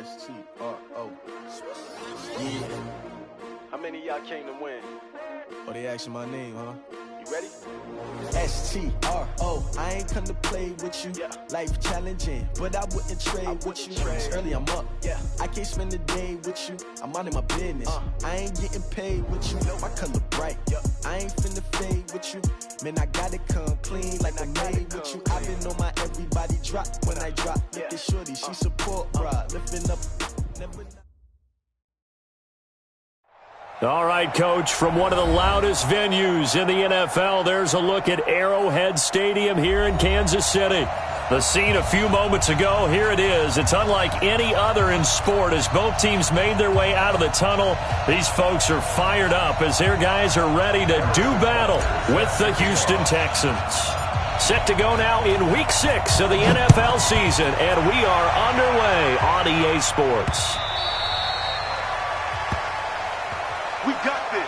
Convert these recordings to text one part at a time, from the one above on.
S-T-R-O. Yeah. How many of y'all came to win? Oh, they asking my name, huh? You ready? S-T-R-O. I ain't come to play with you. Yeah. Life challenging, but I wouldn't trade with you. It's early, I'm up. Yeah. I can't spend the day with you. I'm minding my business. I ain't getting paid with you. My color bright. Yeah. I ain't finna fade with you. Man, I gotta come clean like I made with you. I've been on my everybody drop when I drop. Look at shorty, she support, bruh. Lifting up, never. All right, Coach, from one of the loudest venues in the NFL, there's a look at Arrowhead Stadium here in Kansas City. The scene a few moments ago, here it is. It's unlike any other in sport as both teams made their way out of the tunnel. These folks are fired up as their guys are ready to do battle with the Houston Texans. Set to go now in Week 6 of the NFL season, and we are underway on EA Sports. We got this.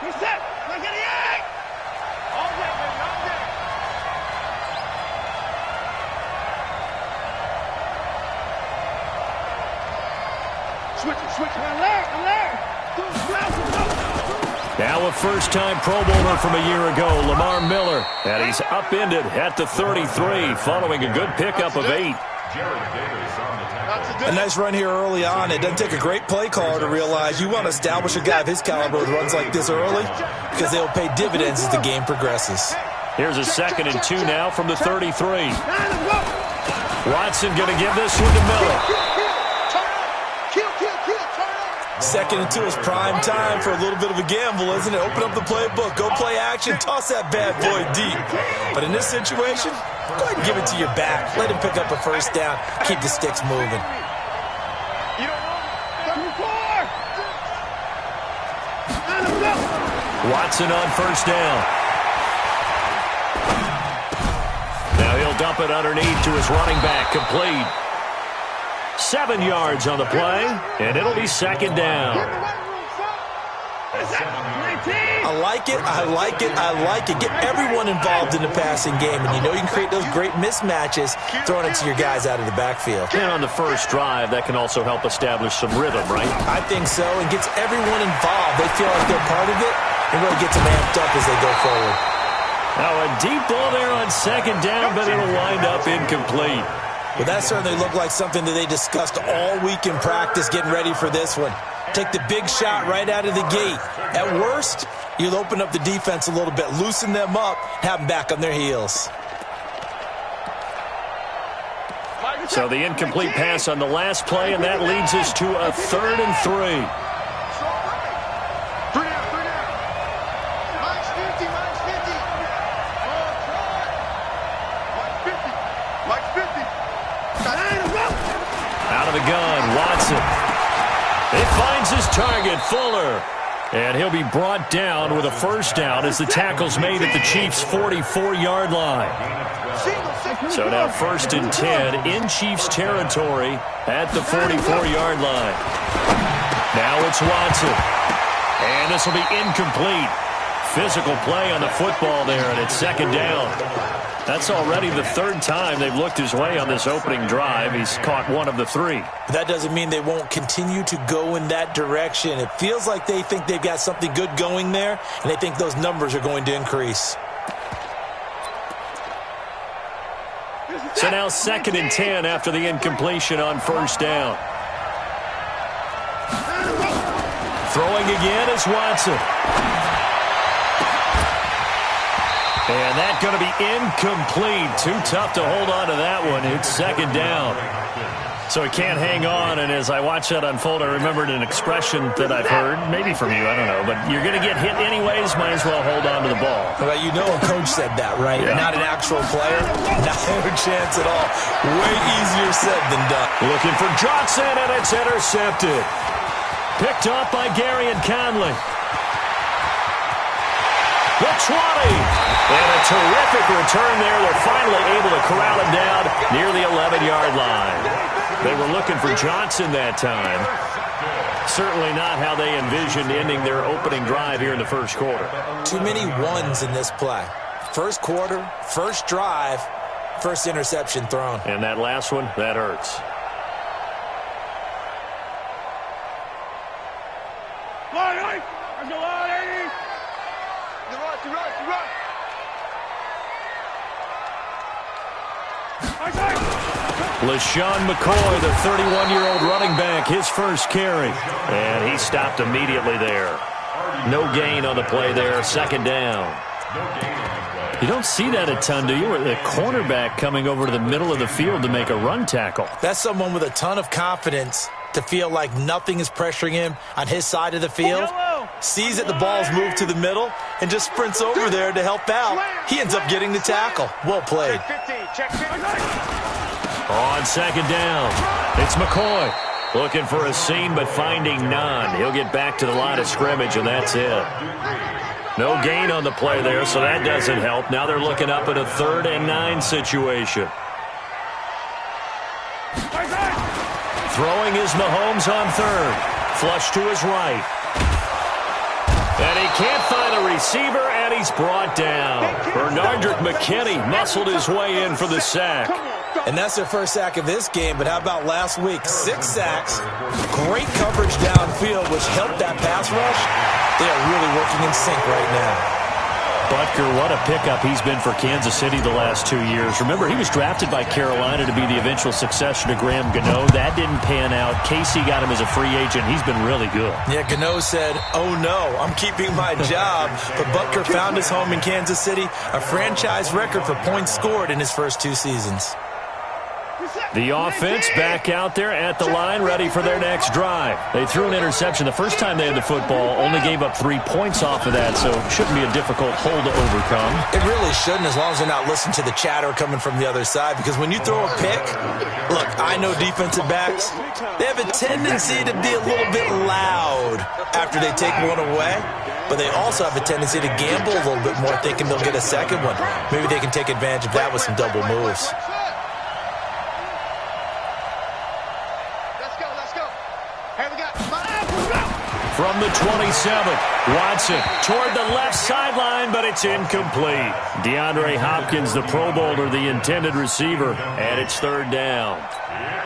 Reset. Look at the egg. All day, baby, all day. Switch. Alert. Now a first-time Pro Bowler from a year ago, Lamar Miller. And he's upended at the 33 following a good pickup of 8. A nice run here early on. It doesn't take a great play caller to realize you want to establish a guy of his caliber with runs like this early because they'll pay dividends as the game progresses. Here's a 2nd and 2 now from the 33. Watson going to give this one to Miller. 2nd and 2 is prime time for a little bit of a gamble, isn't it? Open up the playbook, go play action, toss that bad boy deep. But in this situation, go ahead and give it to your back. Let him pick up a first down. Keep the sticks moving. Watson on first down. Now he'll dump it underneath to his running back, complete. 7 yards on the play, and it'll be 2nd down. I like it. Get everyone involved in the passing game, and you know you can create those great mismatches throwing it to your guys out of the backfield. And on the first drive, that can also help establish some rhythm, right? I think so, and gets everyone involved. They feel like they're part of it, and really gets them amped up as they go forward. Now a deep ball there on 2nd down, but it'll wind up incomplete. Well, that certainly looked like something that they discussed all week in practice getting ready for this one. Take the big shot right out of the gate. At worst, you'll open up the defense a little bit, loosen them up, have them back on their heels. So the incomplete pass on the last play, and that leads us to a 3rd and 3. Out of the gun, Watson. It finds his target, Fuller. And he'll be brought down with a first down as the tackle's made at the Chiefs' 44-yard line. So now 1st and 10 in Chiefs territory at the 44-yard line. Now it's Watson. And this will be incomplete. Physical play on the football there, and it's 2nd down. That's already the 3rd time they've looked his way on this opening drive. He's caught 1 of the 3. That doesn't mean they won't continue to go in that direction. It feels like they think they've got something good going there, and they think those numbers are going to increase. So now 2nd and 10 after the incompletion on first down. Throwing again is Watson. And that's going to be incomplete. Too tough to hold on to that one. It's 2nd down. So he can't hang on, and as I watch that unfold, I remembered an expression that I've heard, maybe from you, I don't know, but you're going to get hit anyways, might as well hold on to the ball. Well, you know a coach said that, right? Yeah. Not an actual player. Not a chance at all. Way easier said than done. Looking for Johnson, and it's intercepted. Picked up by Gary and Conley. The 20. And a terrific return there. They're finally able to corral him down near the 11-yard line. They were looking for Johnson that time. Certainly not how they envisioned ending their opening drive here in the first quarter. Too many ones in this play. First quarter, first drive, first interception thrown. And that last one, that hurts. LaShawn McCoy, the 31-year-old running back, his first carry. And he stopped immediately there. No gain on the play there, second down. You don't see that a ton, do you? The cornerback coming over to the middle of the field to make a run tackle. That's someone with a ton of confidence to feel like nothing is pressuring him on his side of the field. Sees that the ball's moved to the middle and just sprints over there to help out. He ends up getting the tackle. Well played. On second down, it's McCoy. Looking for a seam, but finding none. He'll get back to the line of scrimmage, and that's it. No gain on the play there, so that doesn't help. Now they're looking up at a 3rd and 9 situation. Throwing is Mahomes on 3rd. Flush to his right. And he can't find a receiver, and he's brought down. Bernardrick McKinney muscled his way in for the sack. And that's their first sack of this game, but how about last week? 6 sacks, great coverage downfield, which helped that pass rush. They are really working in sync right now. Butker, what a pickup he's been for Kansas City the last 2 years. Remember, he was drafted by Carolina to be the eventual successor to Graham Gano. That didn't pan out. Casey got him as a free agent. He's been really good. Yeah, Gano said, oh no, I'm keeping my job. But Butker found his home in Kansas City, a franchise record for points scored in his first 2 seasons. The offense back out there at the line, ready for their next drive. They threw an interception the first time they had the football, only gave up 3 points off of that, so it shouldn't be a difficult hole to overcome. It really shouldn't, as long as they're not listening to the chatter coming from the other side, because when you throw a pick, look, I know defensive backs, they have a tendency to be a little bit loud after they take one away, but they also have a tendency to gamble a little bit more, thinking they'll get a second one. Maybe they can take advantage of that with some double moves. From the 27, Watson toward the left sideline, but it's incomplete. DeAndre Hopkins, the Pro Bowler, the intended receiver, and it's 3rd down.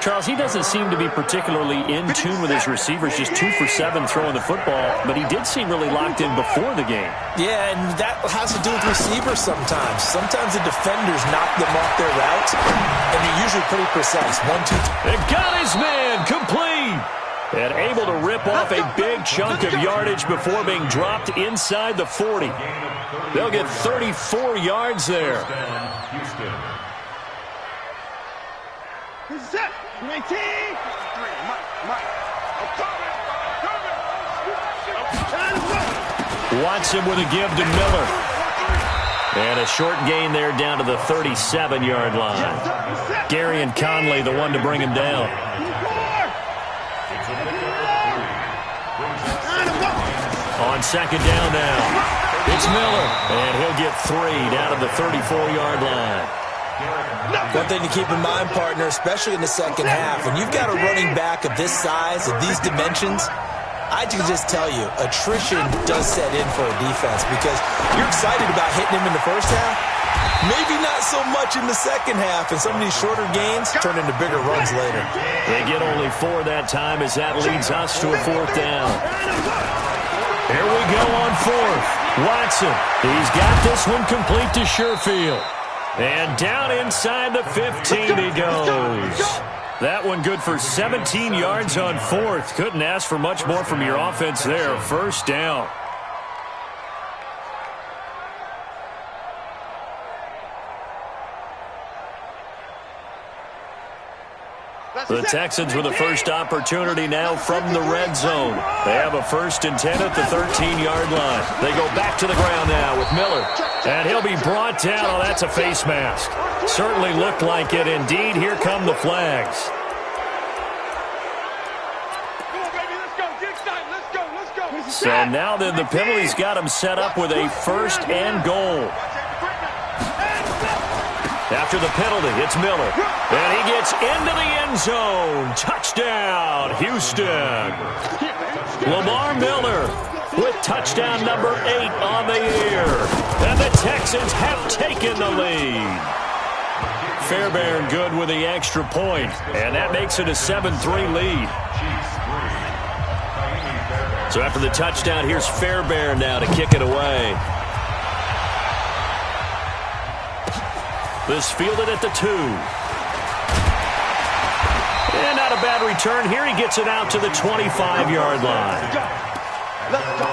Charles, he doesn't seem to be particularly in tune with his receivers, just 2 for 7 throwing the football, but he did seem really locked in before the game. Yeah, and that has to do with receivers sometimes. Sometimes the defenders knock them off their routes, and they're usually pretty precise. 1, 2, 3. They've got his man, complete. And able to rip off a big chunk of yardage before being dropped inside the 40. They'll get 34 yards there. Watson with a give to Miller. And a short gain there down to the 37-yard line. Gary and Conley, the one to bring him down. On second down now, it's Miller, and he'll get 3 down to the 34-yard line. One thing to keep in mind, partner, especially in the second half, when you've got a running back of this size, of these dimensions, I can just tell you, attrition does set in for a defense because you're excited about hitting him in the first half, maybe not so much in the second half, and some of these shorter gains turn into bigger runs later. They get only 4 that time as that leads us to a 4th down. Here we go on 4th. Watson, he's got this one complete to Sherfield. And down inside the 15 he goes. That one good for 17 yards on 4th. Couldn't ask for much more from your offense there. 1st down. The Texans with the first opportunity now from the red zone. They have a 1st and 10 at the 13-yard line. They go back to the ground now with Miller. And he'll be brought down. Oh, that's a face mask. Certainly looked like it. Indeed, here come the flags. So now then, the penalty's got him set up with a 1st and goal. After the penalty, it's Miller. And he gets into the end zone. Touchdown, Houston. Lamar Miller with touchdown number 8 on the year. And the Texans have taken the lead. Fairbairn good with the extra point. And that makes it a 7-3 lead. So after the touchdown, here's Fairbairn now to kick it away. This fielded at the 2. And not a bad return here. He gets it out to the 25-yard line. Let's go.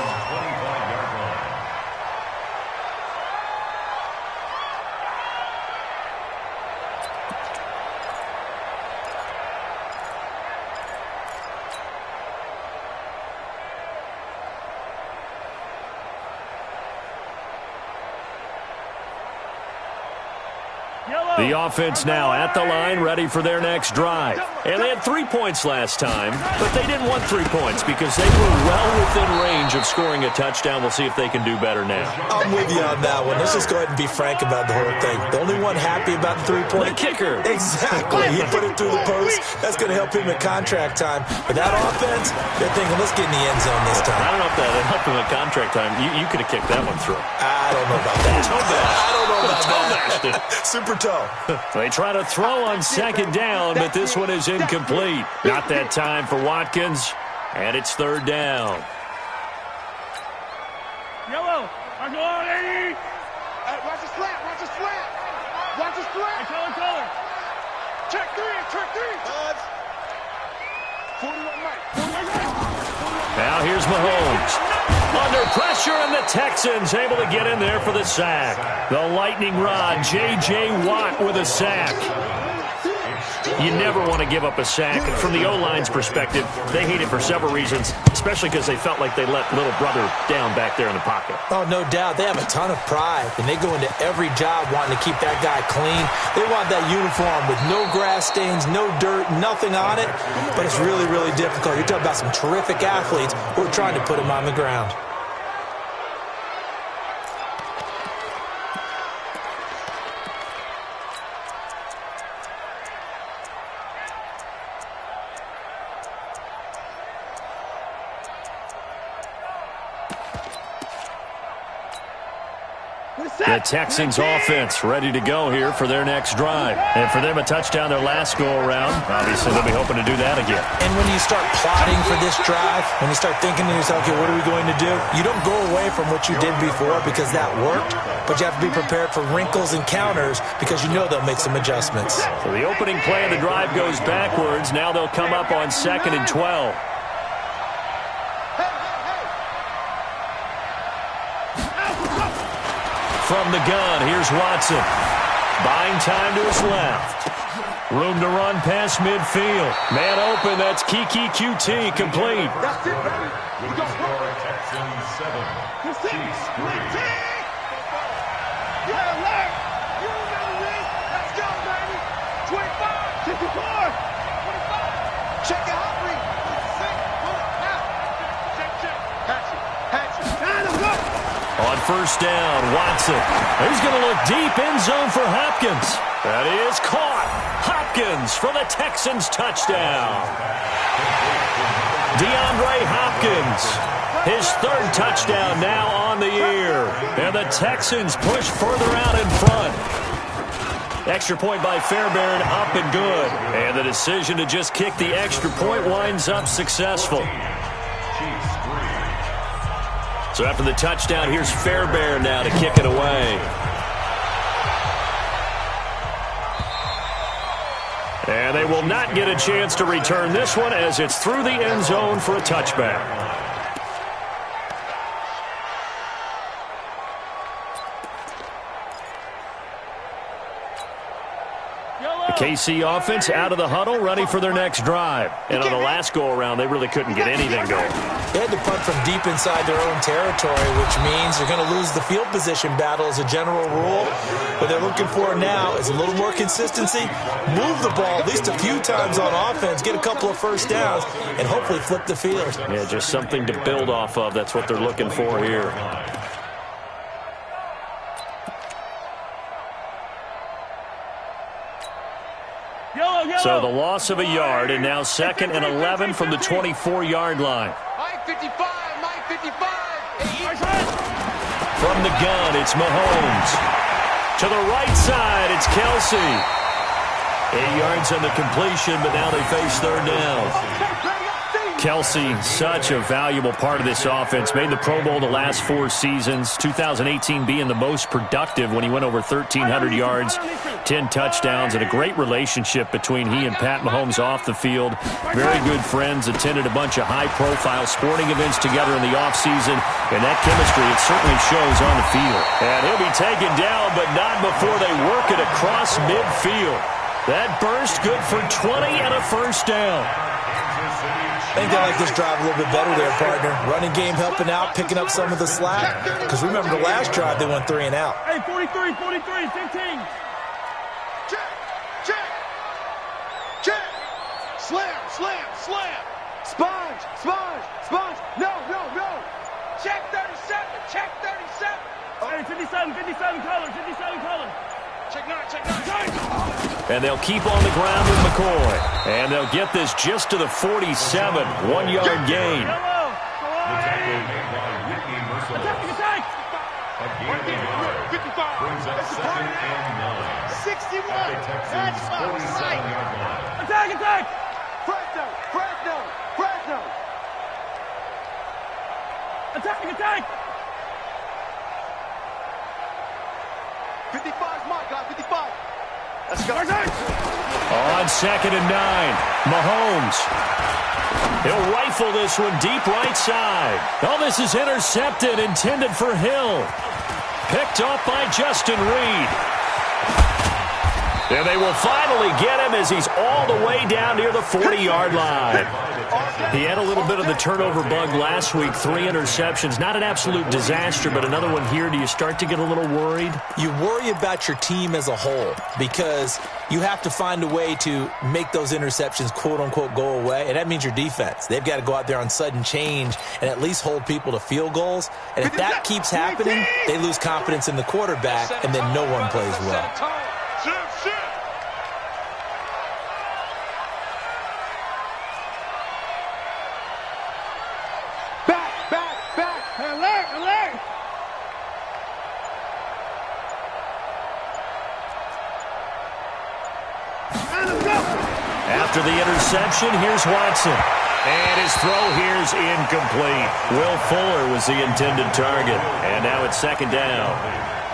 The offense now at the line, ready for their next drive. And they had 3 points last time, but they didn't want 3 points because they were well within range of scoring a touchdown. We'll see if they can do better now. I'm with you on that one. Let's just go ahead and be frank about the whole thing. The only one happy about the 3-point. The kicker. Exactly. He put it through the post. That's going to help him in contract time. But that offense, they're thinking, let's get in the end zone this time. I don't know if that helped him in contract time. You could have kicked that one through. I don't know about that. I don't know about that. Super toe. They try to throw on 2nd down, but this one is incomplete. Not that time for Watkins, and it's 3rd down. Yellow. I'm going, Eddie. Watch the slap. Watch the slap. Watch the slap. Color. Check 3. Check 3. 41 Mike. Now here's Mahomes. Under pressure, and the Texans able to get in there for the sack. The lightning rod, J.J. Watt with a sack. You never want to give up a sack. From the O-line's perspective, they hate it for several reasons, especially because they felt like they let little brother down back there in the pocket. Oh, no doubt. They have a ton of pride, and they go into every job wanting to keep that guy clean. They want that uniform with no grass stains, no dirt, nothing on it, but it's really, really difficult. You're talking about some terrific athletes who are trying to put him on the ground. The Texans offense ready to go here for their next drive. And for them, a touchdown their last go-around. Obviously, they'll be hoping to do that again. And when you start plotting for this drive, when you start thinking to yourself, okay, what are we going to do? You don't go away from what you did before because that worked, but you have to be prepared for wrinkles and counters because you know they'll make some adjustments. So the opening play of the drive goes backwards. Now they'll come up on 2nd and 12. From the gun, here's Watson. Buying time to his left. Room to run past midfield. Man open, that's Kiki QT complete. That's it, baby. We go. Texans 7, Chiefs 3. Yeah, alert. You remember this. Let's go, baby. 25. 54. 25. Check it out, Reed. Hatch it. Time to go. On 1st down, Watson. He's going to look deep in zone for Hopkins. That is caught. Hopkins for the Texans touchdown. DeAndre Hopkins. His 3rd touchdown now on the year. And the Texans push further out in front. Extra point by Fairbairn, up and good. And the decision to just kick the extra point winds up successful. So after the touchdown, here's Fairbairn now to kick it away. And they will not get a chance to return this one as it's through the end zone for a touchback. The KC offense out of the huddle, ready for their next drive. And on the last go-around, they really couldn't get anything going. They had to punt from deep inside their own territory, which means you're going to lose the field position battle as a general rule. What they're looking for now is a little more consistency, move the ball at least a few times on offense, get a couple of first downs, and hopefully flip the field. Yeah, just something to build off of. That's what they're looking for here. So the loss of a yard, and now 2nd and 11 from the 24-yard line. Mike 55, Mike 55. From the gun, it's Mahomes. To the right side, it's Kelsey. 8 yards on the completion, but now they face 3rd down. Kelsey, such a valuable part of this offense. Made the Pro Bowl the last 4 seasons. 2018 being the most productive when he went over 1,300 yards, 10 touchdowns, and a great relationship between he and Pat Mahomes off the field. Very good friends, attended a bunch of high-profile sporting events together in the offseason, and that chemistry, it certainly shows on the field. And he'll be taken down, but not before they work it across midfield. That burst good for 20 and a first down. I think they like this drive a little bit better there, partner. Running game helping out, picking up some of the slack. Because remember the last drive, they went 3 and out. Hey, 43, 43, 15. Check, check, check. Slam, slam, slam. Sponge, sponge, sponge. No, no, no. Check 37, check 37. Hey, 57, 57 color, 57 color. Check 9, check 9, check. And they'll keep on the ground with McCoy. And they'll get this just to the 47, 1-yard gain. Attack, attack. 55. Brings up 2nd and 9. 61. Texans 47-yard line. Attack, attack. Fresno, Fresno, Fresno. Attack, attack. 55's my guy, 55. Let's go. On 2nd and 9, Mahomes. He'll rifle this one deep right side. Oh, this is intercepted, intended for Hill. Picked off by Justin Reed. And they will finally get him as he's all the way down near the 40-yard line. He had a little bit of the turnover bug last week, 3 interceptions. Not an absolute disaster, but another one here. Do you start to get a little worried? You worry about your team as a whole because you have to find a way to make those interceptions, quote-unquote, go away, and that means your defense. They've got to go out there on sudden change and at least hold people to field goals. And if that keeps happening, they lose confidence in the quarterback, and then no one plays well. After the interception, here's Watson. And his throw here's incomplete. Will Fuller was the intended target. And now it's 2nd down.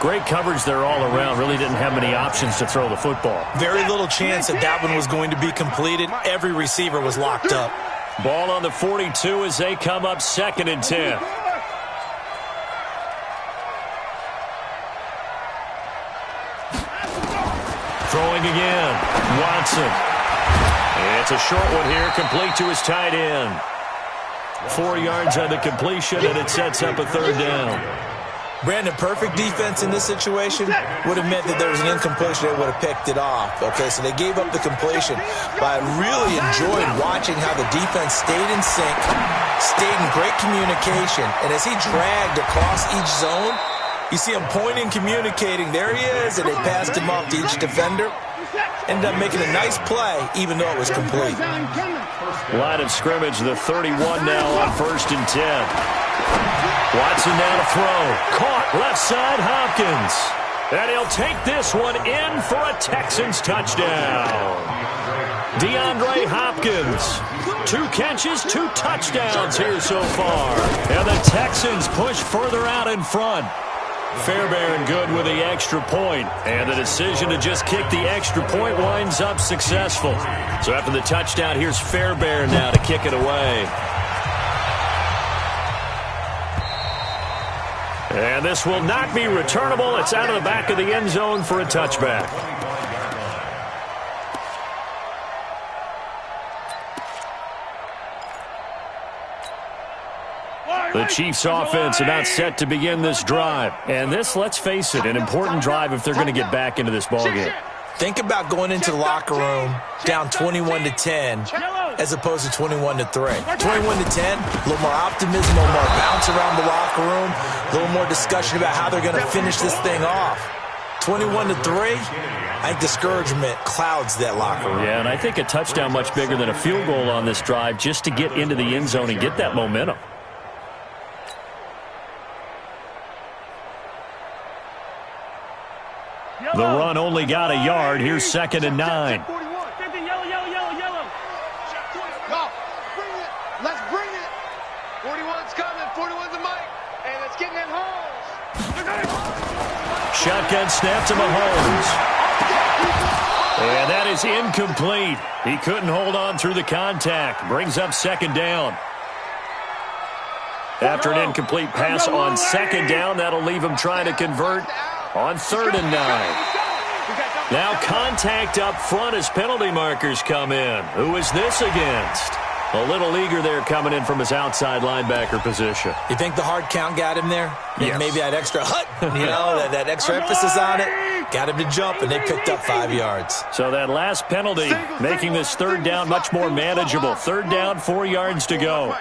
Great coverage there all around. Really didn't have many options to throw the football. Very little chance that one was going to be completed. Every receiver was locked up. Ball on the 42 as they come up 2nd and 10. Throwing again. Watson. It's a short one here, complete to his tight end. 4 yards on the completion, and it sets up a 3rd down. Brandon, perfect defense in this situation would have meant that there was an incompletion. They would have picked it off. Okay, so they gave up the completion. But I really enjoyed watching how the defense stayed in sync, stayed in great communication, and as he dragged across each zone, you see him pointing, communicating. There he is, and they passed him off to each defender. Ended up making a nice play, even though it was complete. Line of scrimmage, the 31 now on 1st and 10. Watson now to throw. Caught left side, Hopkins. And he'll take this one in for a Texans touchdown. DeAndre Hopkins. 2 catches, 2 touchdowns here so far. And the Texans push further out in front. Fairbairn good with the extra point, and the decision to just kick the extra point winds up successful. So after the touchdown, here's Fairbairn now to kick it away. And this will not be returnable. It's out of the back of the end zone for a touchback. The Chiefs offense about set to begin this drive. And this, let's face it, an important drive if they're going to get back into this ballgame. Think about going into the locker room down 21-10 as opposed to 21-3. 21-10, a little more optimism, a little more bounce around the locker room, a little more discussion about how they're going to finish this thing off. 21-3, I think discouragement clouds that locker room. Yeah, and I think a touchdown much bigger than a field goal on this drive just to get into the end zone and get that momentum. The run only got a yard. Here's 2nd and 9. Go. Bring it. Let's bring it. 41's coming. 41's a mic. And it's getting in holes. Shotgun snap to Mahomes. And that is incomplete. He couldn't hold on through the contact. Brings up 2nd down. After an incomplete pass on 2nd down, that'll leave him trying to convert on 3rd and 9. Now contact up front as penalty markers come in. Who is this against? A little eager there coming in from his outside linebacker position. You think the hard count got him there? Yes. Maybe that extra that extra emphasis on it got him to jump, and they picked up 5 yards. So that last penalty making this 3rd down much more manageable. 3rd down, 4 yards to go.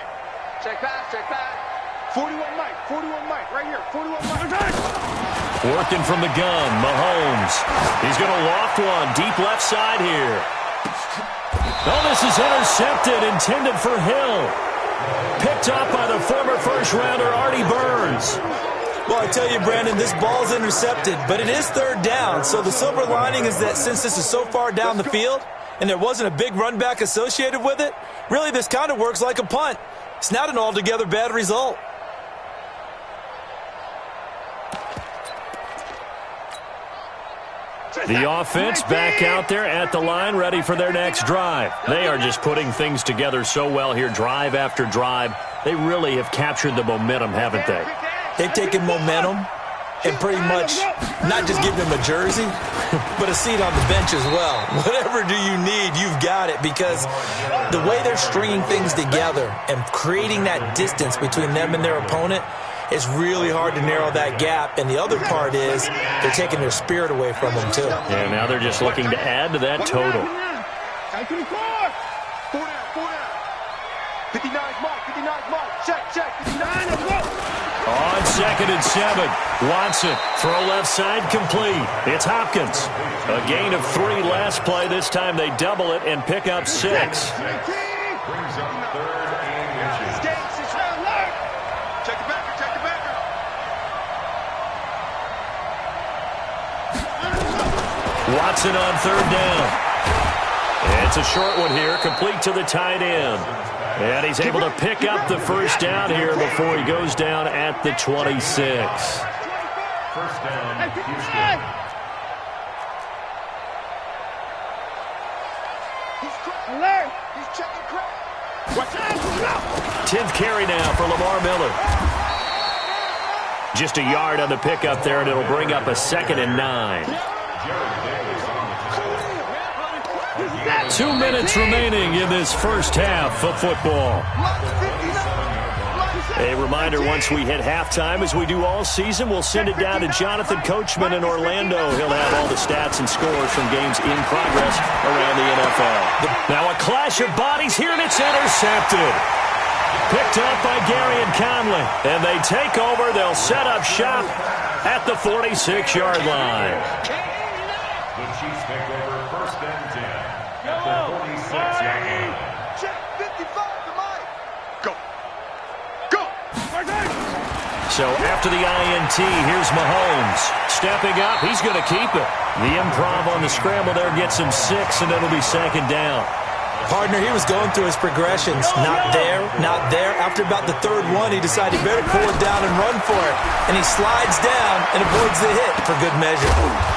Check back. 41 Mike, right here. 41 Mike. Working from the gun, Mahomes. He's going to loft one deep left side here. Oh, this is intercepted, intended for Hill. Picked up by the former first-rounder Artie Burns. Well, I tell you, Brandon, this ball's intercepted, but it is 3rd down. So the silver lining is that since this is so far down the field and there wasn't a big run back associated with it, really this kind of works like a punt. It's not an altogether bad result. The offense back out there at the line, ready for their next drive. They are just putting things together so well here, drive after drive. They really have captured the momentum, haven't they? They've taken momentum and pretty much not just given them a jersey, but a seat on the bench as well. Whatever do you need, you've got it, because the way they're stringing things together and creating that distance between them and their opponent, it's really hard to narrow that gap. And the other part is they're taking their spirit away from them, too. Yeah, now they're just looking to add to that total. 4 down. 59 Mike. Check. 59 and go. On 2nd and 7, Watson, throw left side complete. It's Hopkins. A gain of 3 last play. This time they double it and pick up 6. Brings up 3rd and inches. Check the backer. Watson on 3rd down. It's a short one here, complete to the tight end. And he's able to pick up the 1st down here before he goes down at the 26. 1st down, Houston. 10th carry now for Lamar Miller. Just a yard on the pickup there, and it'll bring up a 2nd and 9. 2 minutes remaining in this first half of football. A reminder, once we hit halftime, as we do all season, we'll send it down to Jonathan Coachman in Orlando. He'll have all the stats and scores from games in progress around the NFL. Now a clash of bodies here, and it's intercepted. Picked up by Gary and Conley. And they take over. They'll set up shop at the 46-yard line. The Chiefs take over 1st and 10 at the 46-yard line. Check 55 to Mike. Go. So after the INT, here's Mahomes. Stepping up, he's going to keep it. The improv on the scramble there gets him 6, and it'll be 2nd down. Partner, he was going through his progressions. Not there. After about the 3rd one, he decided he better pull it down and run for it. And he slides down and avoids the hit for good measure.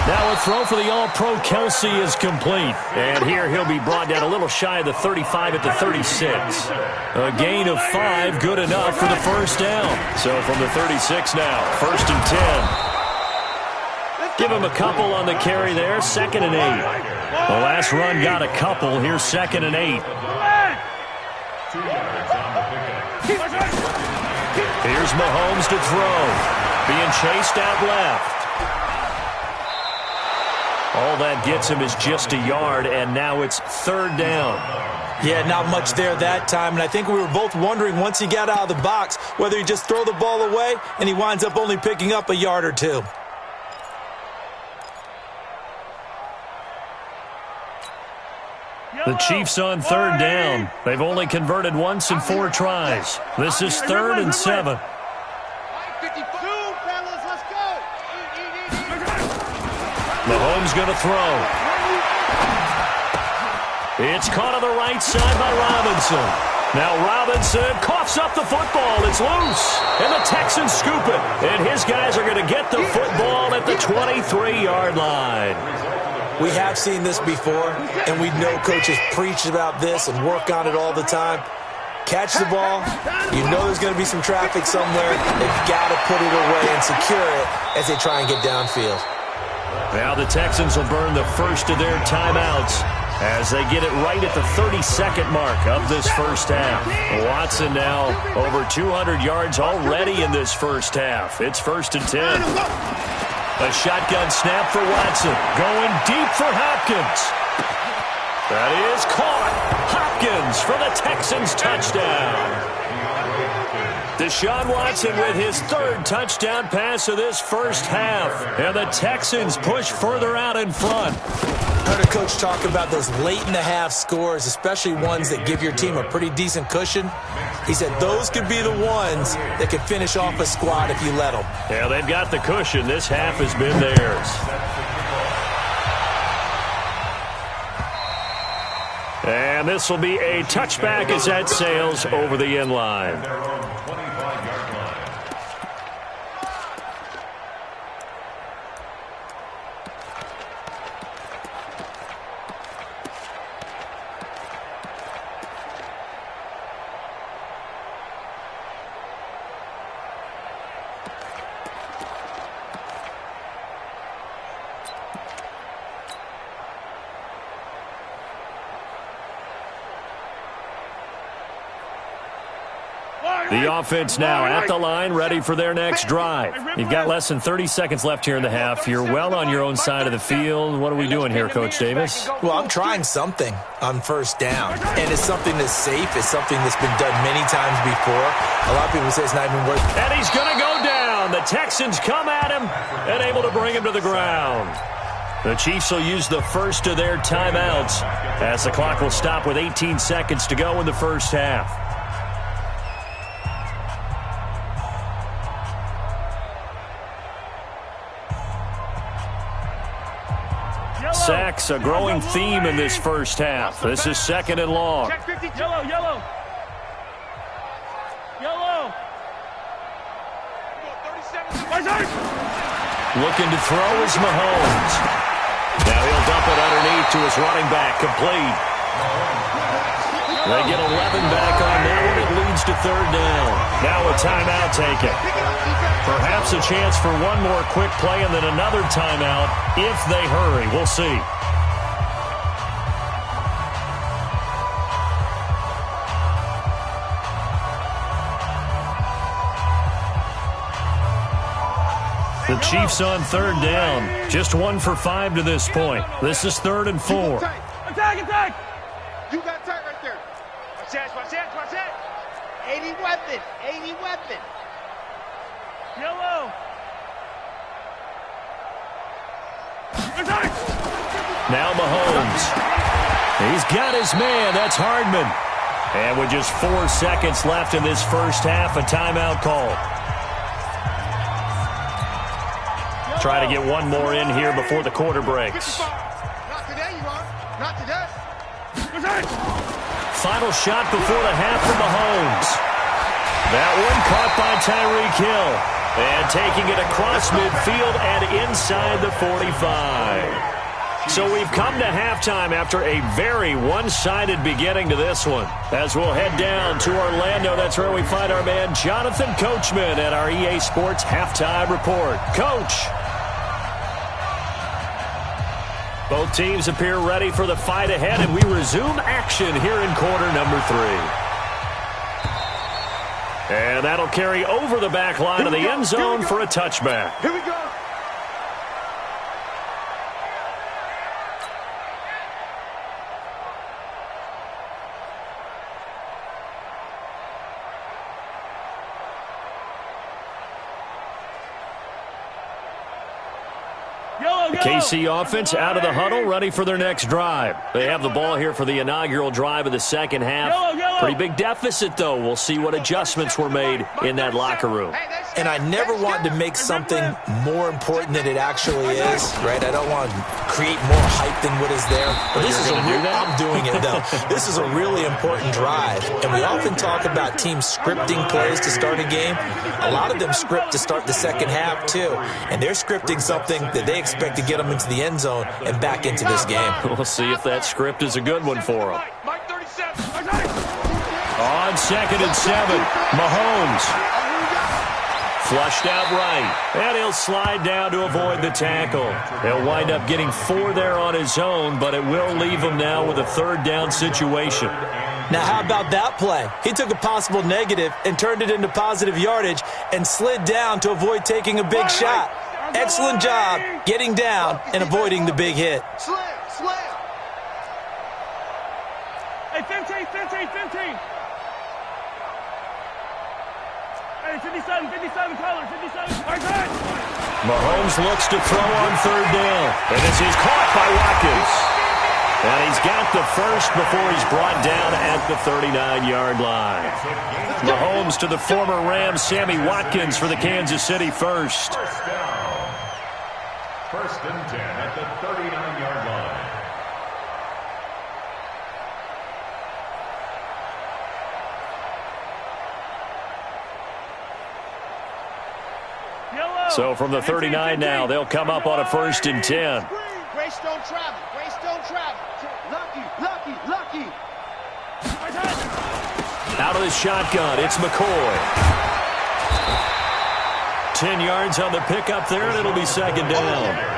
Now a throw for the All-Pro Kelsey is complete. And here he'll be brought down a little shy of the 35 at the 36. A gain of 5, good enough for the 1st down. So from the 36 now, 1st and 10. Give him a couple on the carry there, 2nd and 8. The last run got a couple. Here's 2nd and 8. 2 yards on the pickup. Here's Mahomes to throw. Being chased out left. All that gets him is just a yard, and now it's 3rd down. Yeah, not much there that time, and I think we were both wondering once he got out of the box whether he just throw the ball away and he winds up only picking up a yard or two. The Chiefs on 3rd down. They've only converted once in 4 tries. This is 3rd and 7. Mahomes going to throw. It's caught on the right side by Robinson. Now Robinson coughs up the football. It's loose. And the Texans scoop it. And his guys are going to get the football at the 23-yard line. We have seen this before, and we know coaches preach about this and work on it all the time. Catch the ball. You know there's going to be some traffic somewhere. They've got to put it away and secure it as they try and get downfield. Now the Texans will burn the first of their timeouts as they get it right at the 32nd mark of this first half. Watson now over 200 yards already in this first half. It's 1st and 10. A shotgun snap for Watson. Going deep for Hopkins. That is caught. Hopkins for the Texans touchdown. Deshaun Watson with his 3rd touchdown pass of this first half. And the Texans push further out in front. I heard a coach talk about those late-in-the-half scores, especially ones that give your team a pretty decent cushion. He said those could be the ones that could finish off a squad if you let them. Yeah, they've got the cushion. This half has been theirs. And this will be a touchback as that sails over the end line. The offense now at the line, ready for their next drive. You've got less than 30 seconds left here in the half. You're well on your own side of the field. What are we doing here, Coach Davis? Well, I'm trying something on 1st down, and it's something that's safe. It's something that's been done many times before. A lot of people say it's not even worth it. And he's going to go down. The Texans come at him and able to bring him to the ground. The Chiefs will use the first of their timeouts as the clock will stop with 18 seconds to go in the first half. Sacks, a growing theme in this first half. This is 2nd and long. Yellow, yellow. Yellow. Looking to throw is Mahomes. Now he'll dump it underneath to his running back, complete. They get 11 back on that one. It leads to 3rd down. Now a timeout taken. Perhaps a chance for one more quick play and then another timeout if they hurry. We'll see. The Chiefs on 3rd down. Just 1 for 5 to this point. This is 3rd and 4. Attack, attack! You got tight right there. Watch that, watch that, watch that. 80 weapon, 80 weapon. Yellow. Attack! Now Mahomes. He's got his man. That's Hardman. And with just 4 seconds left in this first half, a timeout call. Try to get one more in here before the quarter breaks. Not today, you are. Not today. Final shot before the half for Mahomes. That one caught by Tyreek Hill. And taking it across midfield and inside the 45. So we've come to halftime after a very one-sided beginning to this one. As we'll head down to Orlando, that's where we find our man Jonathan Coachman at our EA Sports Halftime Report. Coach. Both teams appear ready for the fight ahead, and we resume action here in quarter number 3. And that'll carry over the back line of the end zone for a touchback. Here we go. The KC offense out of the huddle, ready for their next drive. They have the ball here for the inaugural drive of the second half. Pretty big deficit, though. We'll see what adjustments were made in that locker room. And I never want to make something more important than it actually is, right? I don't want to create more hype than what is there. But this is I'm doing it, though. This is a really important drive. And we often talk about teams scripting plays to start a game. A lot of them script to start the second half, too. And they're scripting something that they expect to get them into the end zone and back into this game. We'll see if that script is a good one for them. On 2nd and 7, Mahomes. Flushed out right, and he'll slide down to avoid the tackle. He'll wind up getting 4 there on his own, but it will leave him now with a 3rd down situation. Now, how about that play? He took a possible negative and turned it into positive yardage and slid down to avoid taking a big shot. Excellent job getting down and avoiding the big hit. Slam. Hey, 15. Hey, 57, color, 57. Mahomes looks to throw on 3rd down. And this is caught by Watkins. And he's got the first before he's brought down at the 39-yard line. Mahomes to the former Rams, Sammy Watkins for the Kansas City first. First and 10 at the 39-yard line. So from the 39 now, they'll come up on a 1st and 10. Grace don't travel. Lucky. Out of the shotgun, it's McCoy. 10 yards on the pickup there, and it'll be 2nd down.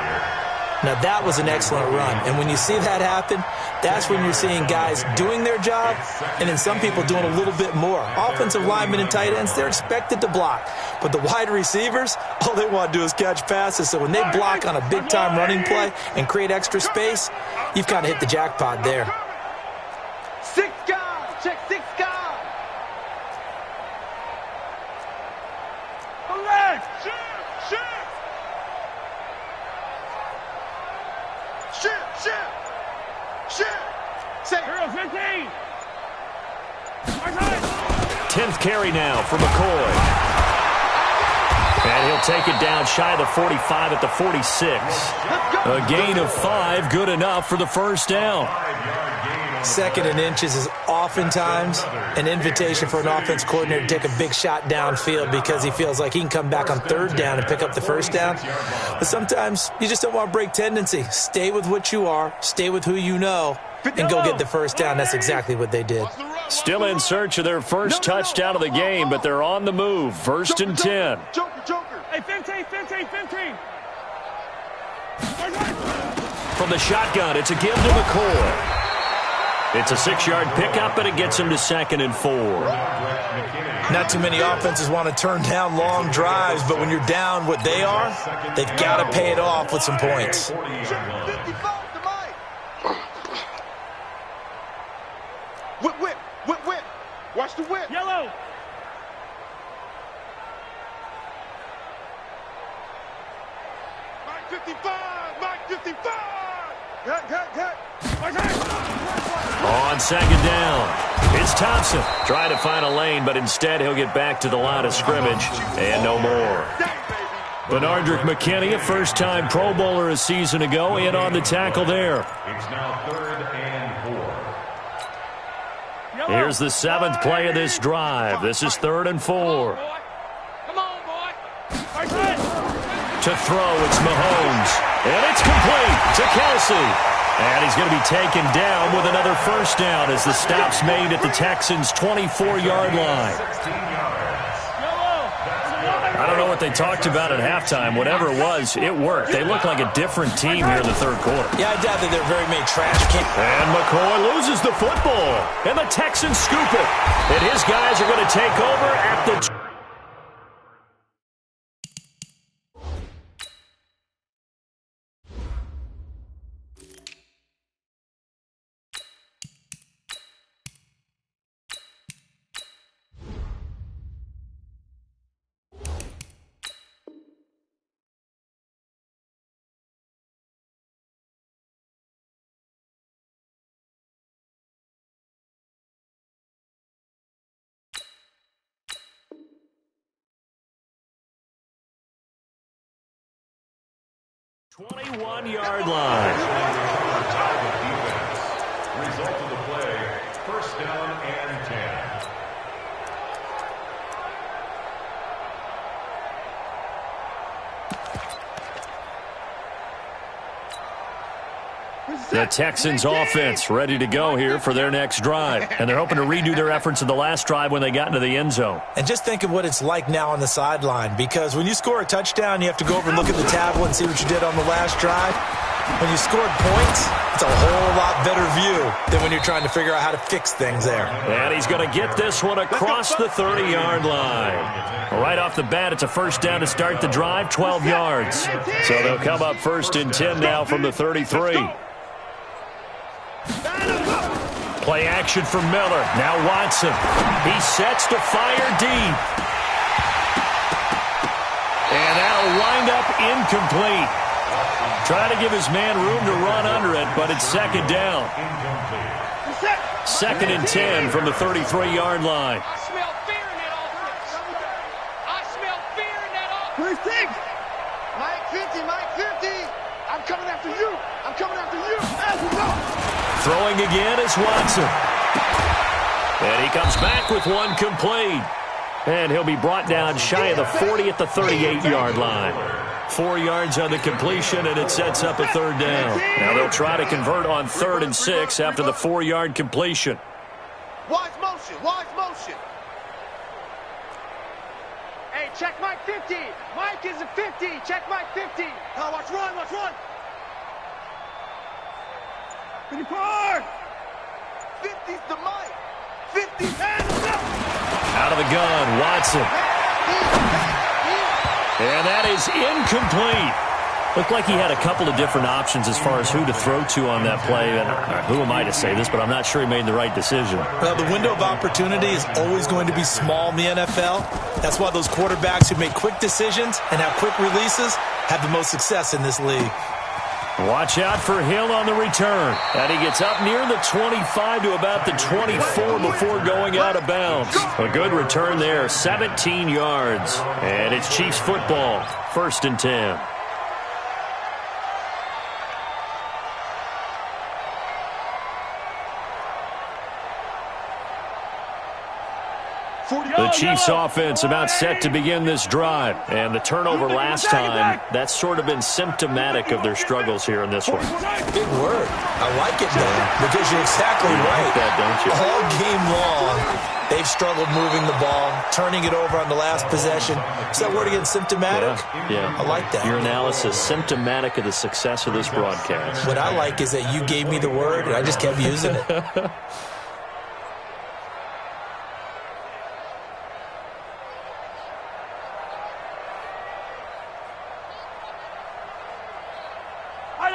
Now, that was an excellent run. And when you see that happen, that's when you're seeing guys doing their job and then some people doing a little bit more. Offensive linemen and tight ends, they're expected to block. But the wide receivers, all they want to do is catch passes. So when they block on a big-time running play and create extra space, you've kind of hit the jackpot there. 6 guys. Check 6 guys. Collect. Shit. Say, 15. 10th carry now for McCoy. And he'll take it down shy of the 45 at the 46. A gain of 5, good enough for the 1st down. 2nd and inches is oftentimes an invitation for an offense coordinator to take a big shot downfield because he feels like he can come back on 3rd down and pick up the 1st down. But sometimes you just don't want to break tendency. Stay with what you are, stay with who you know, and go get the 1st down. That's exactly what they did. Still in search of their first touchdown of the game, but they're on the move. 1st and 10. Joker. Hey, 15. From the shotgun, it's a give to McCoy. It's a 6-yard pickup, and it gets him to 2nd and 4. Not too many offenses want to turn down long drives, but when you're down what they are, they've got to pay it off with some points. Whip. Watch the whip. Yellow. Mike 55. Good. On 2nd down, it's Thompson. Trying to find a lane, but instead he'll get back to the line of scrimmage and no more. Benardrick McKinney, a first-time Pro Bowler a season ago, in on the tackle there. It's now 3rd and 4. Here's the 7th play of this drive. This is 3rd and 4. Come on, boy. To throw, it's Mahomes. And it's complete to Kelsey. And he's going to be taken down with another 1st down as the stop's made at the Texans' 24-yard line. I don't know what they talked about at halftime. Whatever it was, it worked. They look like a different team here in the third quarter. Yeah, I doubt that they're very many trash cans. And McCoy loses the football. And the Texans scoop it. And his guys are going to take over at the... 21-yard line. Result of the play, first down and 10. The Texans offense ready to go here for their next drive. And they're hoping to redo their efforts in the last drive when they got into the end zone. And just think of what it's like now on the sideline, because when you score a touchdown, you have to go over and look at the tablet and see what you did on the last drive. When you scored points, it's a whole lot better view than when you're trying to figure out how to fix things there. And he's going to get this one across the 30-yard line. Right off the bat, it's a first down to start the drive, 12 yards. So they'll come up first and 10 now from the 33. Play action for Miller. Now Watson. He sets to fire deep. And that'll wind up incomplete. Try to give his man room to run under it, but it's second down. Second and 10 from the 33-yard line. I smell fear in that offense. I smell fear in that offense. Mike 50, Mike 50. I'm coming after you. I'm coming after you. As we go. Throwing again is Watson. And he comes back with one complete. And he'll be brought down shy of the 40 at the 38-yard line. 4 yards on the completion, and it sets up a third down. Now they'll try to convert on 3rd and 6 after the 4-yard completion. Wise motion. Wise motion. Hey, check Mike 50. Mike is a 50. Check Mike 50. Now watch run. Watch run. 54. 50's the Mike. 50's hands up. Out of the gun, Watson. And that is incomplete. Looked like he had a couple of different options as far as who to throw to on that play. And who am I to say this, but I'm not sure he made the right decision. Well, the window of opportunity is always going to be small in the NFL. That's why those quarterbacks who make quick decisions and have quick releases have the most success in this league. Watch out for Hill on the return. And he gets up near the 25 to about the 24 before going out of bounds. A good return there, 17 yards. And it's Chiefs football, 1st and 10. The Chiefs offense about set to begin this drive. And the turnover last time, that's sort of been symptomatic of their struggles here in this one. Big word. I like it, Dan, because you're exactly right. Like that, don't you? All game long, they've struggled moving the ball, turning it over on the last possession. Is that word again, symptomatic? Yeah. I like that. Your analysis, symptomatic of the success of this broadcast. What I like is that you gave me the word, and I just kept using it.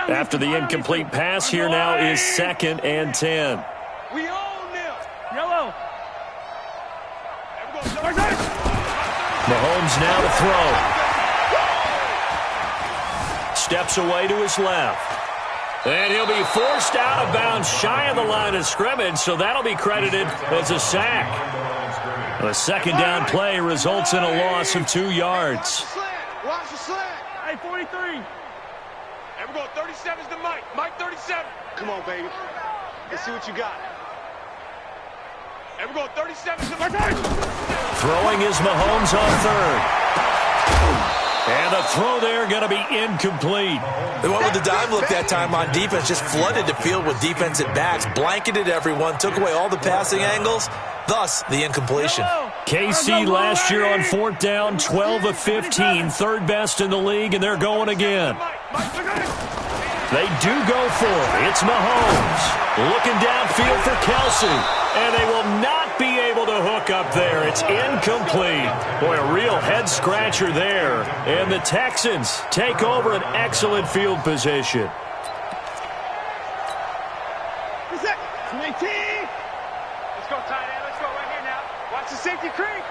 After the incomplete pass, here now is 2nd and 10. We own them. Yellow. Mahomes now to throw. Steps away to his left. And he'll be forced out of bounds shy of the line of scrimmage, so that'll be credited as a sack. The second down play results in a loss of 2 yards. Watch the slant. Hey, 43. And we're going 37's to Mike. Mike 37. Come on, baby. Let's see what you got. And we're going 37's to Mike. Throwing is Mahomes on 3rd. And the throw there going to be incomplete. They went with the dime look that time on defense, just flooded the field with defensive backs, blanketed everyone, took away all the passing angles, thus the incompletion. Hello. KC last year on 4th down, 12 of 15, third best in the league, and they're going again. They do go for it. It's Mahomes looking downfield for Kelsey, and they will not be able to hook up there. It's incomplete. Boy, a real head-scratcher there. And the Texans take over an excellent field position. 19. Let's go, tight end. Let's go right here now. Watch the safety creep.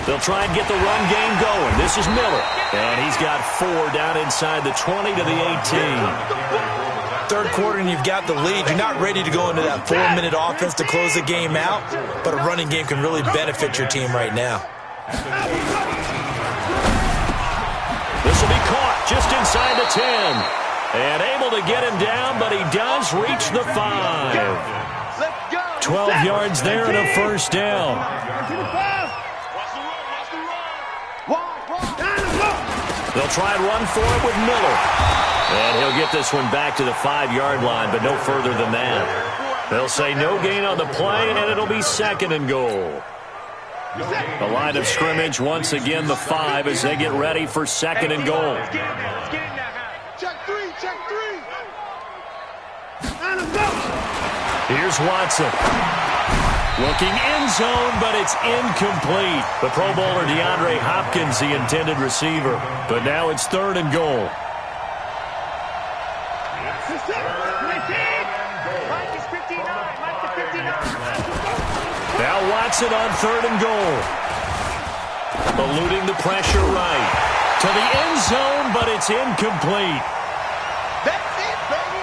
They'll try and get the run game going. This is Miller. And he's got 4 down inside the 20 to the 18. Third quarter and you've got the lead. You're not ready to go into that 4-minute offense to close the game out, but a running game can really benefit your team right now. This will be caught just inside the 10. And able to get him down, but he does reach the 5. 12 yards there and a first down. They'll try and run for it with Miller. And he'll get this one back to the 5-yard line, but no further than that. They'll say no gain on the play, and it'll be 2nd and goal. The line of scrimmage, once again, the 5 as they get ready for 2nd and goal. Check 3, check 3. Here's Watson. Looking end zone, but it's incomplete. The Pro Bowler DeAndre Hopkins, the intended receiver. But now it's 3rd and goal. Now Watson on 3rd and goal. Eluding the pressure right. To the end zone, but it's incomplete. That's it, baby.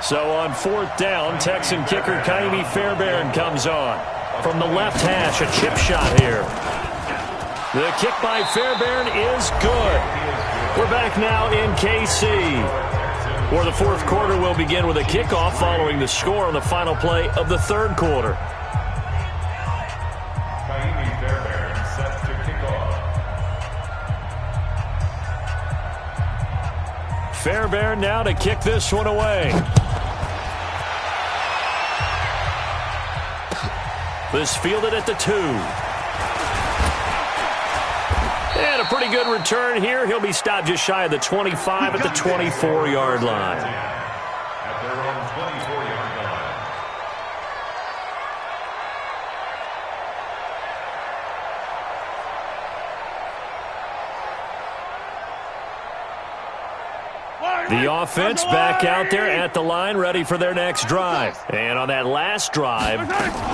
So on 4th down, Texan kicker Kaimi Fairbairn comes on. From the left hash, a chip shot here. The kick by Fairbairn is good. We're back now in KC, where the 4th quarter will begin with a kickoff following the score on the final play of the 3rd quarter. Kaimi Fairbairn set to kick off. Fairbairn now to kick this one away. This fielded at the 2. And a pretty good return here. He'll be stopped just shy of the 25 at the 24-yard line. At their own 24-yard line. The offense back out there at the line, ready for their next drive. And on that last drive,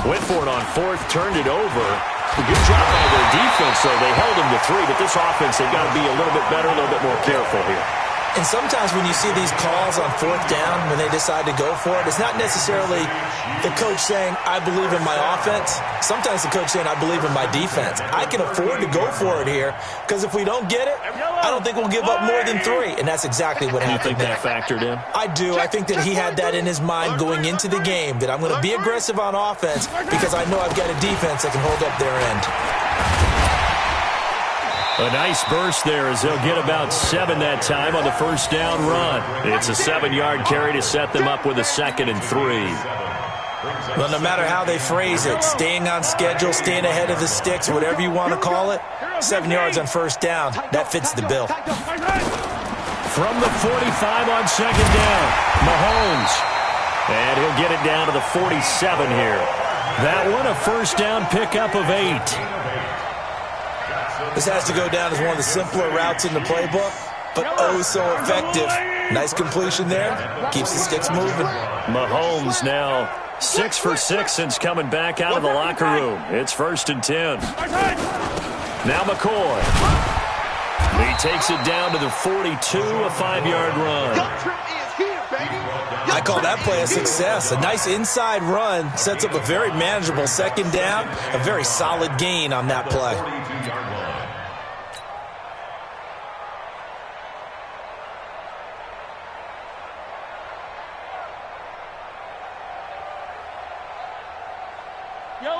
went for it on 4th, turned it over. A good job by their defense, though. They held them to 3, but this offense, they've got to be a little bit better, a little bit more careful here. And sometimes when you see these calls on 4th down, when they decide to go for it, it's not necessarily the coach saying, I believe in my offense. Sometimes the coach saying, I believe in my defense. I can afford to go for it here, because if we don't get it, I don't think we'll give up more than 3. And that's exactly what happened. You think that factored in? I do. I think that he had that in his mind going into the game, that I'm going to be aggressive on offense because I know I've got a defense that can hold up their end. A nice burst there as they'll get about 7 that time on the first down run. It's a 7-yard carry to set them up with a 2nd and 3. Well, no matter how they phrase it, staying on schedule, staying ahead of the sticks, whatever you want to call it, 7 yards on first down, that fits the bill. From the 45 on 2nd down, Mahomes. And he'll get it down to the 47 here. That one a first down pickup of 8. This has to go down as one of the simpler routes in the playbook, but oh so effective. Nice completion there. Keeps the sticks moving. Mahomes now 6 for 6 since coming back out of the locker room. It's 1st and 10. Now McCoy. He takes it down to the 42, a 5-yard run. I call that play a success. A nice inside run sets up a very manageable 2nd down. A very solid gain on that play.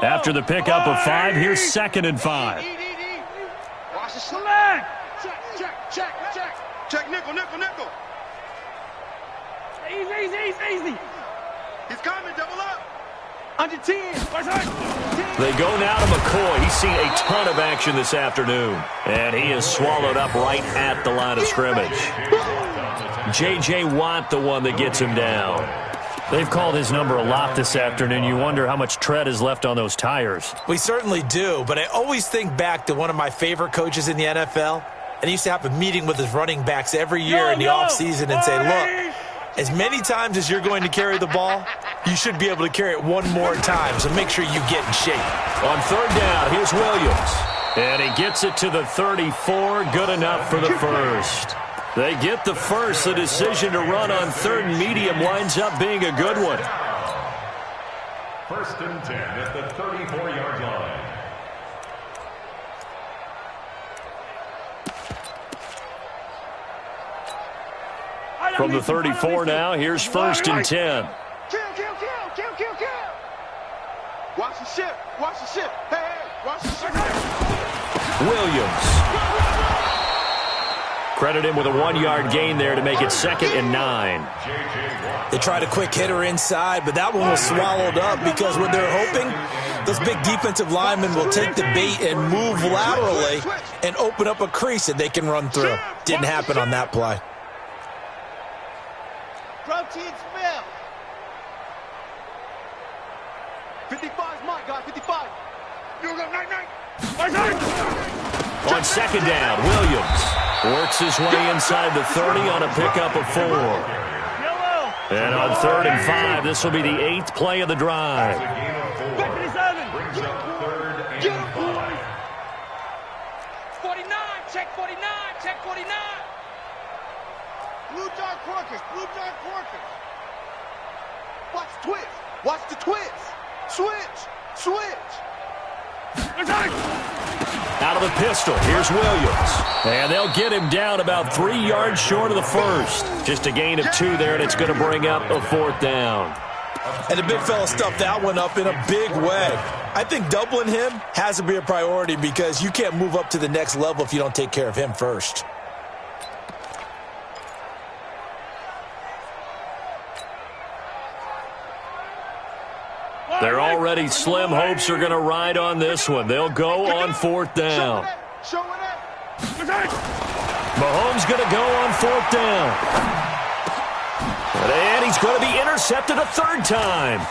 After the pickup of 5, here's 2nd and 5. Watch the select. Check, check, check, check. Check, nickel, nickel, nickel. Easy. He's coming, double up. Under 10. They go now to McCoy. He's seen a ton of action this afternoon, and he is swallowed up right at the line of scrimmage. J.J. Watt, the one that gets him down. They've called his number a lot this afternoon. You wonder how much tread is left on those tires. We certainly do, but I always think back to one of my favorite coaches in the NFL, and he used to have a meeting with his running backs every year in the offseason and say, look, as many times as you're going to carry the ball, you should be able to carry it one more time, so make sure you get in shape. On third down, here's Williams. And he gets it to the 34, good enough for the first. They get the first. The decision to run on third and medium winds up being a good one. 1st and 10 at the 34-yard line. From the 34 now, here's 1st and 10. Kill. Watch the ship. Hey, watch the ship. Williams. Credit him with a 1-yard gain there to make it 2nd and 9. They tried a quick hitter inside, but that one was swallowed up because what they're hoping, those big defensive linemen will take the bait and move laterally and open up a crease that they can run through. Didn't happen on that play. Protein smell. 55's Mike, guys. 55. You go, night. On 2nd down, Williams works his way inside the 30 on a pickup of 4. And on 3rd and 5, this will be the 8th play of the drive. Brings up 3rd and 5. 49, check 49. Blue dark Corkers. Watch the twist. Switch. Out of the pistol, here's Williams. And they'll get him down about 3 yards short of the first. Just a gain of 2 there, and it's going to bring up a 4th down. And the big fella stuffed that one up in a big way. I think doubling him has to be a priority because you can't move up to the next level if you don't take care of him first. They're already slim hopes are going to ride on this one. They'll go on 4th down. Mahomes going to go on 4th down. And he's going to be intercepted a 3rd time.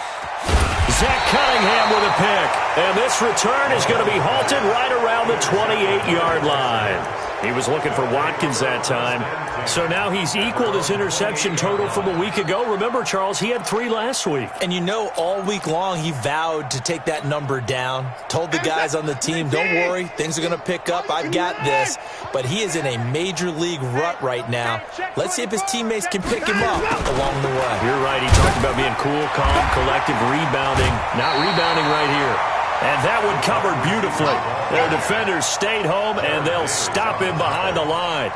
Zach Cunningham with a pick. And this return is going to be halted right around the 28-yard line. He was looking for Watkins that time. So now he's equaled his interception total from a week ago. Remember, Charles, he had 3 last week. And you know, all week long he vowed to take that number down. Told the guys on the team, don't worry, things are going to pick up. I've got this. But he is in a major league rut right now. Let's see if his teammates can pick him up along the way. You're right. He talked about being cool, calm, collective, rebounding. Not rebounding right here. And that one covered beautifully. Their defenders stayed home, and they'll stop him behind the line.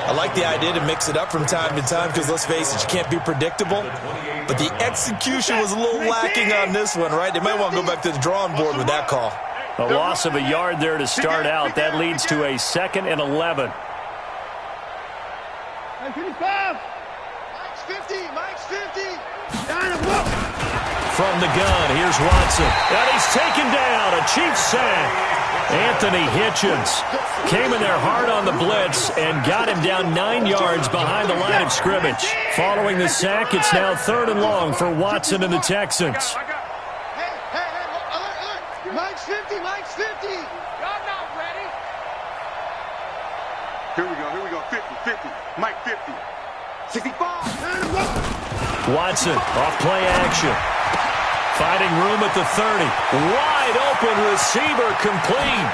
I like the idea to mix it up from time to time because, let's face it, you can't be predictable. But the execution was a little lacking on this one, right? They might want to go back to the drawing board with that call. A loss of a yard there to start out. That leads to a 2nd and 11. 55. Mike's 50. From the gun, here's Watson. And he's taken down. A Chiefs sack. Anthony Hitchens came in there hard on the blitz and got him down 9 yards behind the line of scrimmage. Following the sack, it's now 3rd and long for Watson and the Texans. Hey, look. Mike's 50. Y'all not ready. Here we go. 50. Mike 50. 65. Watson off play action. Finding room at the 30. Wide open receiver complete.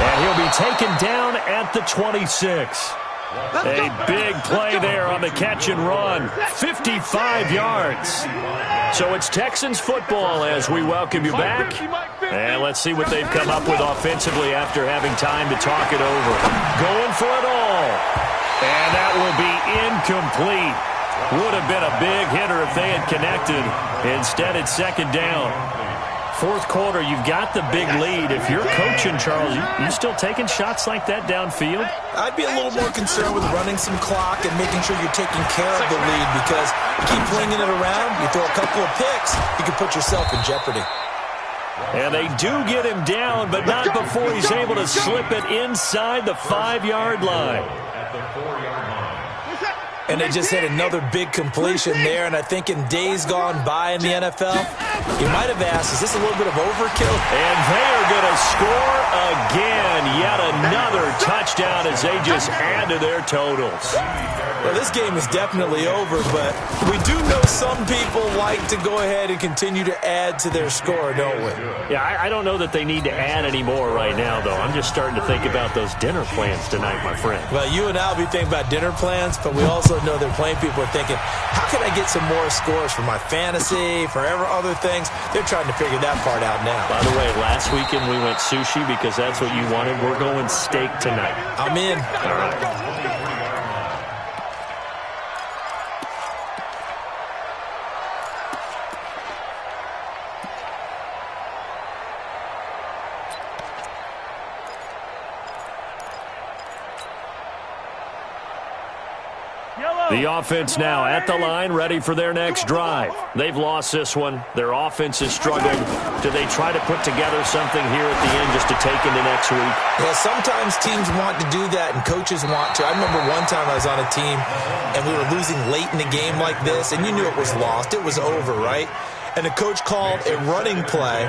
And he'll be taken down at the 26. A big play there on the catch and run. 55 yards. So it's Texans football as we welcome you back. And let's see what they've come up with offensively after having time to talk it over. Going for it all. And that will be incomplete. Would have been a big hitter if they had connected. Instead, it's 2nd down. fourth quarter, you've got the big lead. If you're coaching, Charles, you still taking shots like that downfield? I'd be a little more concerned with running some clock and making sure you're taking care of the lead, because you keep flinging it around, you throw a couple of picks, you can put yourself in jeopardy. And they do get him down, but not before he's able to slip it inside the 5-yard line. At the 4-yard line. And they just hit another big completion there. And I think in days gone by in the NFL, you might have asked, is this a little bit of overkill? And they are going to score again. Yet another touchdown as they just add to their totals. Well, this game is definitely over, but we do know some people like to go ahead and continue to add to their score, don't we? Yeah, I don't know that they need to add any more right now, though. I'm just starting to think about those dinner plans tonight, my friend. Well, you and I will be thinking about dinner plans, but we also know that plenty of people are thinking, how can I get some more scores for my fantasy, for other things? They're trying to figure that part out now. By the way, last weekend we went sushi because that's what you wanted. We're going steak tonight. I'm in. All right. The offense now at the line, ready for their next drive. They've lost this one. Their offense is struggling. Do they try to put together something here at the end just to take into next week? Yeah, sometimes teams want to do that and coaches want to. I remember one time I was on a team and we were losing late in a game like this, and you knew it was lost. It was over, right? And the coach called a running play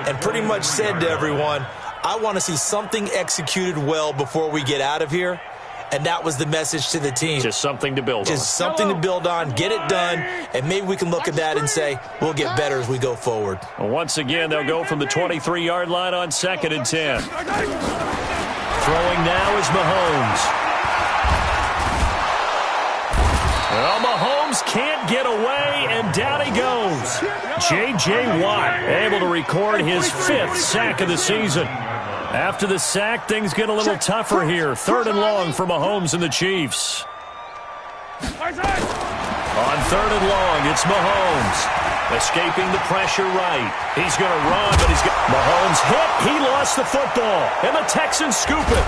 and pretty much said to everyone, I want to see something executed well before we get out of here. And that was the message to the team. Just something to build on. Just something to build on, get it done, and maybe we can look at that and say, we'll get better as we go forward. Well, once again, they'll go from the 23-yard line on 2nd and 10. Throwing now is Mahomes. Well, Mahomes can't get away, and down he goes. J.J. Watt able to record his 5th sack of the season. After the sack, things get a little tougher here. 3rd and long for Mahomes and the Chiefs. On 3rd and long, it's Mahomes. Escaping the pressure right. He's going to run, but Mahomes hit. He lost the football, and the Texans scoop it.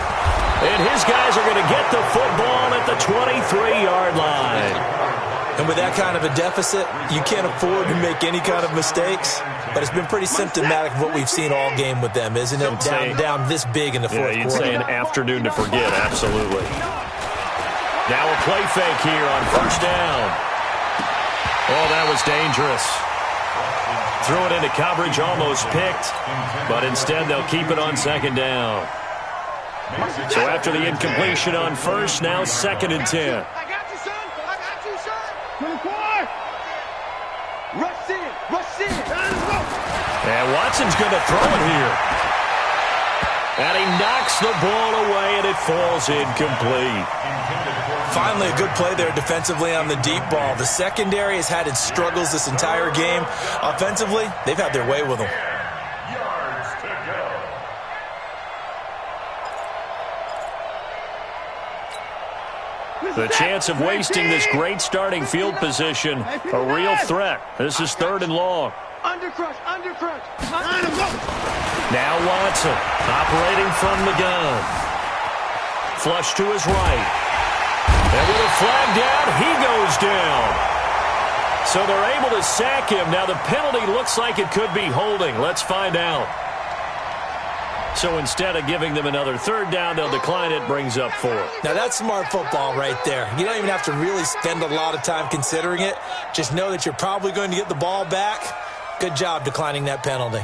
And his guys are going to get the football at the 23-yard line. And with that kind of a deficit, you can't afford to make any kind of mistakes. But it's been pretty symptomatic of what we've seen all game with them, isn't it? Down this big in the fourth quarter. You'd say an afternoon to forget, absolutely. Now a play fake here on 1st down. Oh, that was dangerous. Threw it into coverage, almost picked. But instead, they'll keep it on 2nd down. So after the incompletion on 1st, now 2nd and 10. And Watson's going to throw it here. And he knocks the ball away, and it falls incomplete. Finally, a good play there defensively on the deep ball. The secondary has had its struggles this entire game. Offensively, they've had their way with them. The chance of wasting this great starting field position, a real threat. This is 3rd and long. Undercrush. Now Watson, operating from the gun. Flush to his right. And with a flag down, he goes down. So they're able to sack him. Now the penalty looks like it could be holding. Let's find out. So instead of giving them another 3rd down, they'll decline it, brings up 4th. Now that's smart football right there. You don't even have to really spend a lot of time considering it. Just know that you're probably going to get the ball back. Good job declining that penalty.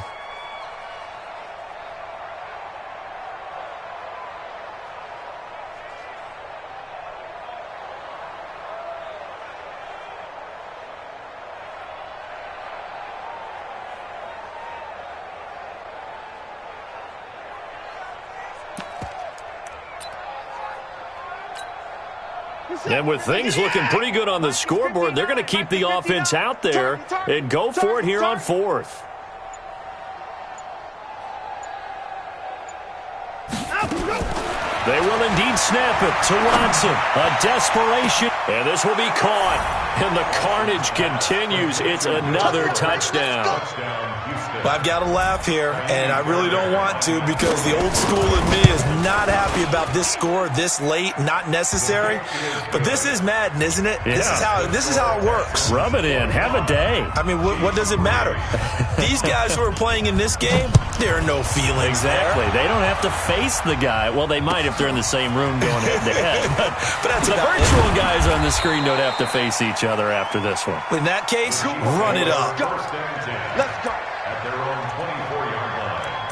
And with things looking pretty good on the scoreboard, they're going to keep the offense out there and go for it here on 4th. They will indeed snap it to Watson. A desperation. And this will be caught. And the carnage continues. It's another touchdown. Well, I've got to laugh here, and I really don't want to because the old school in me is not happy about this score this late, not necessary. But this is Madden, isn't it? Yeah. This is how it works. Rub it in. Have a day. I mean, what does it matter? These guys who are playing in this game, there are no feelings Exactly. there. They don't have to face the guy. Well, they might if they're in the same room going head-to-head. But that's the about virtual guys on the screen don't have to face each other after this one. In that case, run it up. Let's go. At their own 24-yard line.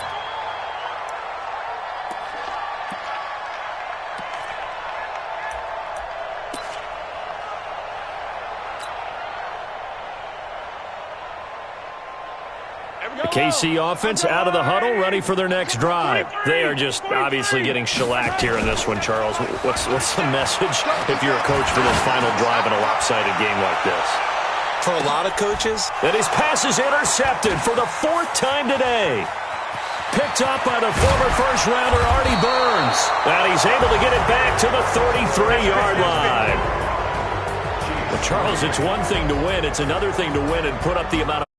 The KC offense out of the huddle, ready for their next drive. They are just obviously getting shellacked here in this one, Charles. What's the message if you're a coach for this final drive in a lopsided game like this? For a lot of coaches, And his pass is intercepted for the 4th time today. Picked up by the former first-rounder Artie Burns. And he's able to get it back to the 33-yard line. Well, Charles, it's one thing to win. It's another thing to win and put up the amount of